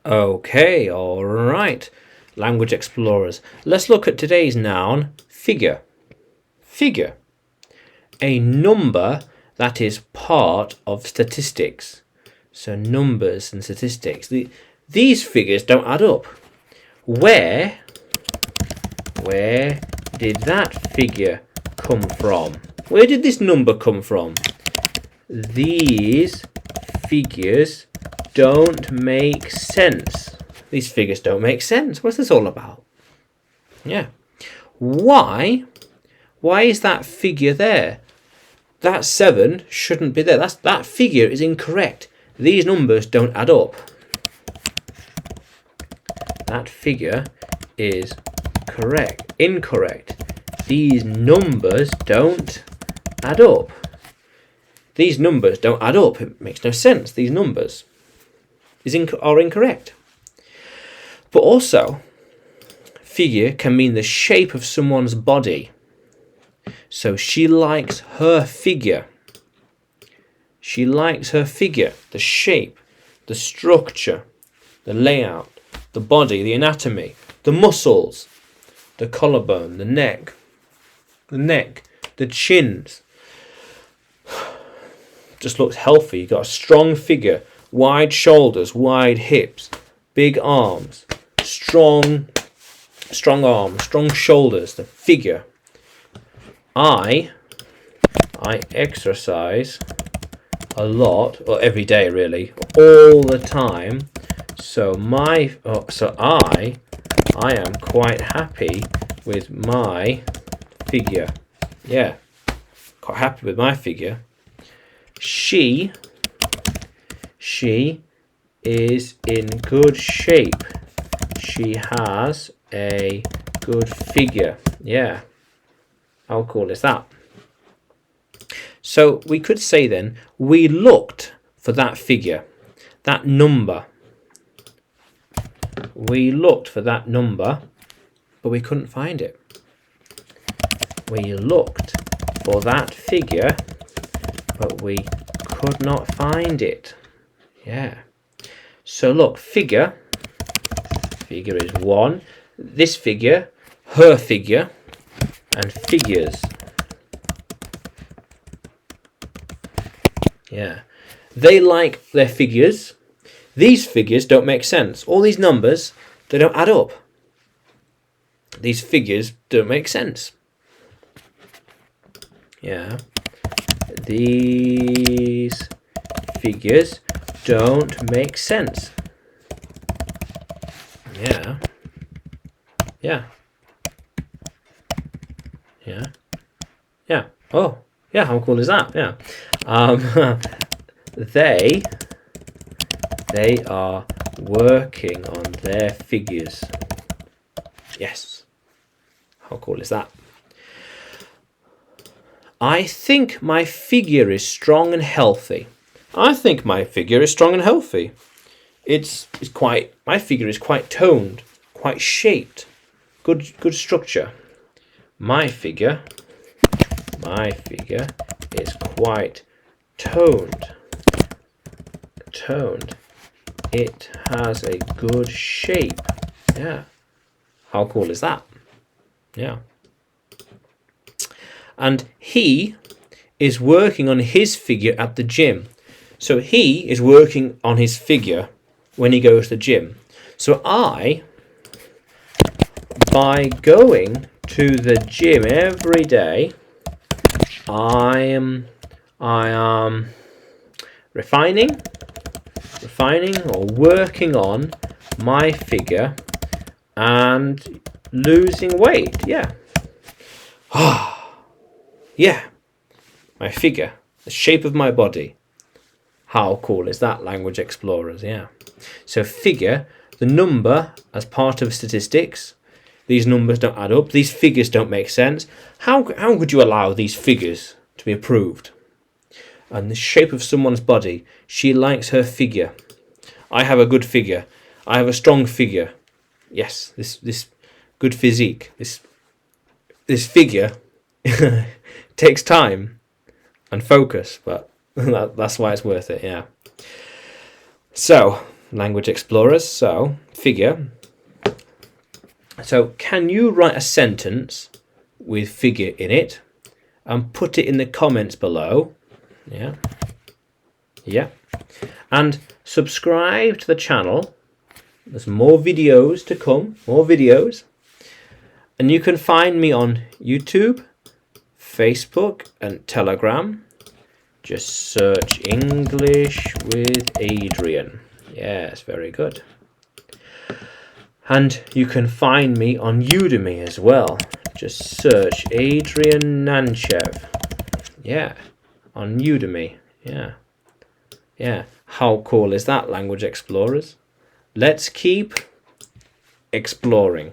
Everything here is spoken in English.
Okay, all right. Language explorers. Let's look at today's noun, figure. Figure. A number that is part of statistics. So numbers and statistics. These figures don't add up. Where did that figure come from? Where did this number come from? These figures don't make sense. These figures don't make sense. What's this all about? Yeah. Why is that figure there? That 7 shouldn't be there. That figure is incorrect. These numbers don't add up. That figure is incorrect. These numbers don't add up. These numbers don't add up. It makes no sense. These numbers are incorrect. But also, figure can mean the shape of someone's body. So she likes her figure. She likes her figure, the shape, the structure, the layout, the body, the anatomy, the muscles, the collarbone, the neck, the chins. Just looks healthy. You've got a strong figure, wide shoulders, wide hips, big arms, strong arms, strong shoulders, the figure. I exercise a lot, or every day really, all the time. So I am quite happy with my figure. Yeah, quite happy with my figure. She is in good shape. She has a good figure. Yeah. How cool is that? So we could say then, we looked for that figure, that number. We looked for that number, but we couldn't find it. We looked for that figure, but we could not find it. Yeah. So look, figure is one. This figure, her figure, and figures. Yeah. They like their figures. These figures don't make sense. All these numbers, they don't add up. These figures don't make sense. Yeah. These figures don't make sense. Yeah. Yeah. Yeah. Yeah. Oh, yeah. How cool is that? Yeah. They are working on their figures. Yes. How cool is that? I think my figure is strong and healthy. I think my figure is strong and healthy. My figure is quite toned, quite shaped, good structure. My figure is quite toned. It has a good shape. Yeah. How cool is that? Yeah. And he is working on his figure at the gym. So he is working on his figure when he goes to the gym. So by going to the gym every day, I am refining or working on my figure and losing weight. Yeah. Yeah. My figure, the shape of my body. How cool is that, language explorers? Yeah. So figure, the number as part of statistics. These numbers don't add up. These figures don't make sense. How could you allow these figures to be approved? And the shape of someone's body. She likes her figure. I have a good figure. I have a strong figure. Yes, this good physique. This figure takes time and focus, but that's why it's worth it. Yeah. So language explorers. So, figure. So, can you write a sentence with figure in it and put it in the comments below? Yeah. Yeah. And subscribe to the channel. There's more videos to come, more videos. And you can find me on YouTube, Facebook and Telegram. Just search English with Adrian. Yes, very good. And you can find me on Udemy as well. Just search Adrian Nanchev. Yeah, on Udemy. Yeah. Yeah. How cool is that, language explorers? Let's keep exploring.